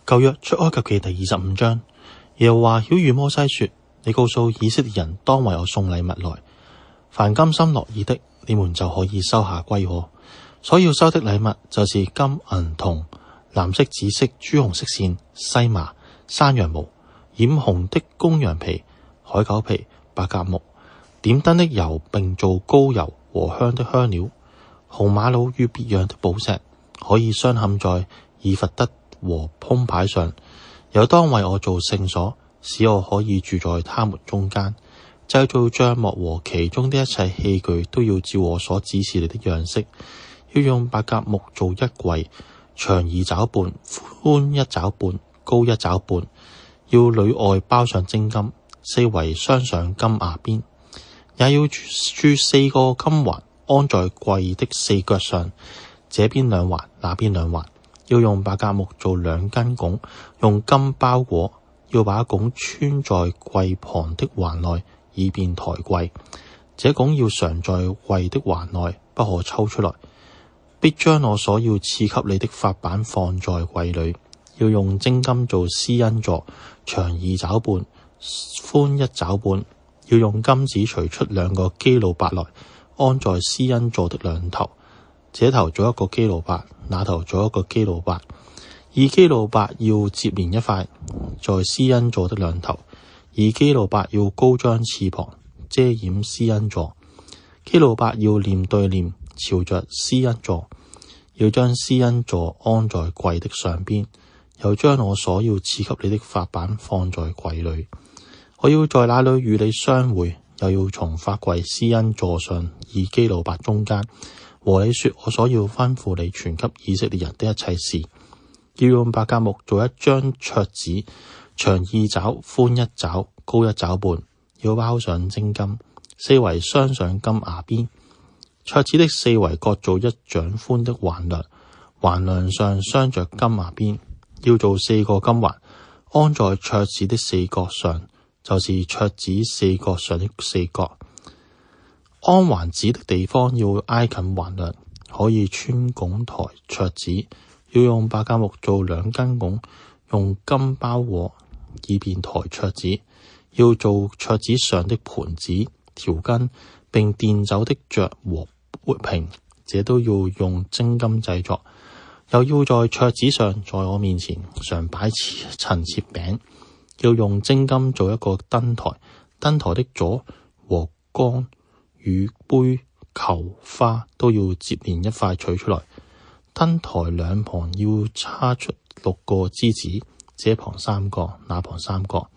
舊約出埃及記第25章，耶和華曉諭摩西說：你告訴以色列人，當為我送禮物來，凡甘心樂意的，你們就可以收下歸我。所要收的禮物就是金銀銅、藍色、紫色、朱紅色線、西麻、山羊毛、染紅的公羊皮、海狗皮、白鴿木、點燈的油，並做膏油和香的香料，紅瑪瑙與別樣的寶石，可以鑲嵌在以弗得和胸牌上。又當為我做聖所，使我可以住在他們中間。製造帳幕和其中的一切器具，都要照我所指示你的樣式。要用白鴿木做一櫃，長2肘半，寬1肘半，高1肘半。要裏外包上精金，四圍鑲上金牙邊。也要鑄4個金環，安在櫃的4腳上，這邊2環，那邊2環。要用白鴿木做2根拱，用金包裹。要把拱穿在櫃旁的環內，以便抬櫃。這拱要常在櫃的環內，不可抽出來。必將我所要賜給你的法版放在櫃裏。要用精金做施恩座，長2肘半，寬1肘半。要用金子錘出2個基路伯來，安在施恩座的兩頭。這頭做一個基路伯，那頭做一個基路伯。2基路伯要接連一塊，在施恩座的兩頭。2基路伯要高張翅膀，遮掩施恩座。基路伯要臉對臉，朝着施恩座。要將施恩座安在櫃的上邊，又將我所要賜給你的法版放在櫃裏。我要在那裏與你相會，又要從法櫃施恩座上2基路伯中間，和你說我所要吩咐你傳給以色列人的一切事。要用白鴿木做一張桌子，長2肘，寬1肘，高1肘半。要包上精金，四圍鑲上金牙邊。桌子的四圍各做1掌寬的橫梁，橫梁上鑲着金牙邊。要做4個金環，安在桌子的4角上，就是桌子4角上的4角。安環子的地方要挨近橫梁，可以穿拱抬桌子。要用白鴿木做2根拱，用金包裹，以便抬桌子。要做桌子上的盤子、條巾，並奠酒的爵和鉢瓶，這都要用精金製作。又要在桌子上，在我面前常擺陳設餅。要用精金做一個燈台，燈台的座和缸與杯、球、花都要接連一塊取出來。燈台兩旁要插出6個枝子，這旁3個，那旁3個。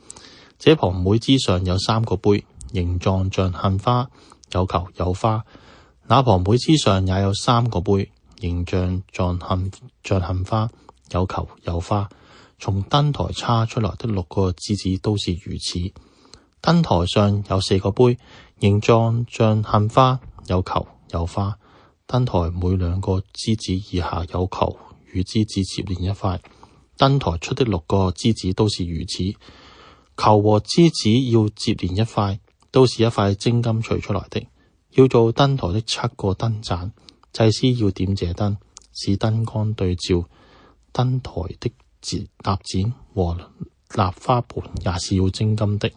這旁每枝上有3個杯，形狀像杏花，有球有花。那旁每枝上也有3個杯，形狀像杏花，有球有花。從燈台插出來的6個枝子都是如此。燈台上有4個杯，形狀像杏花，有球有花。燈台每2個枝子以下有球與枝子接連一塊。燈台出的6個枝子都是如此。球和枝子要接連一塊，都是一塊精金錘出來的。要做燈台的7個燈盞，祭司要點這燈，使燈光對照。燈台的蠟剪和蠟花盆也是要精金的。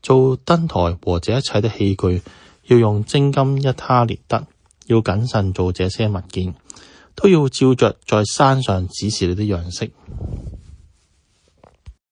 做燈台和這一切的器具，要用精金1他連得。要謹慎做這些物件，都要照着在山上指示你的樣式。